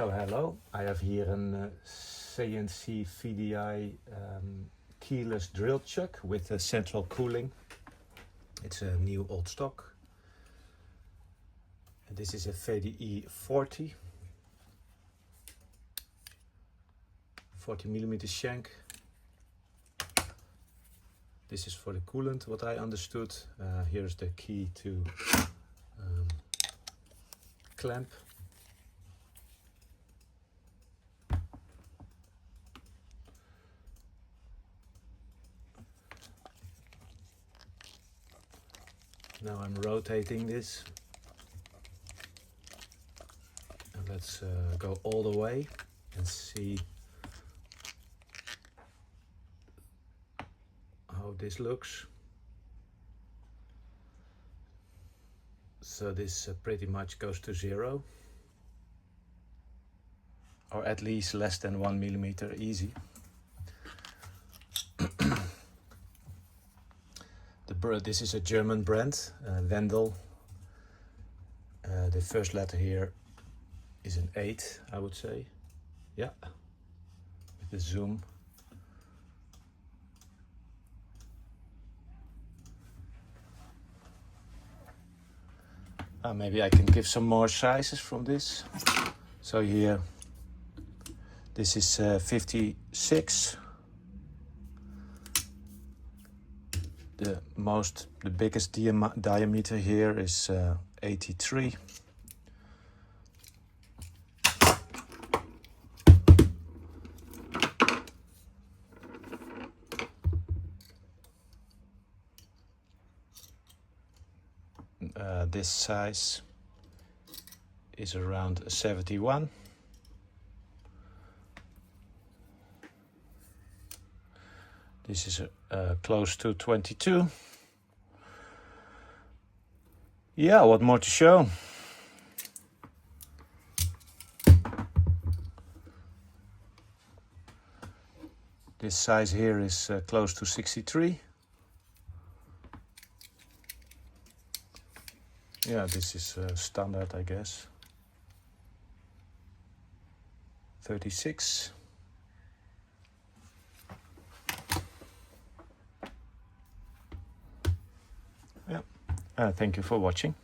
So hello, I have here a CNC VDI keyless drill chuck with a central cooling. It's a new old stock. And this is a VDI 40 mm shank. This is for the coolant, what I understood. Here's the key to clamp. Now I'm rotating this, and let's go all the way and see how this looks. So this pretty much goes to 0, or at least less than 1 millimeter easy. This is a German brand, Wendel. The first letter here is an 8, I would say. Yeah, with the zoom. Maybe I can give some more sizes from this. So here, this is 56. The biggest diameter here is 83. This size is around 71. This is close to 22. Yeah, what more to show? This size here is close to 63. Yeah, this is standard, I guess. 36. Yeah. Thank you for watching.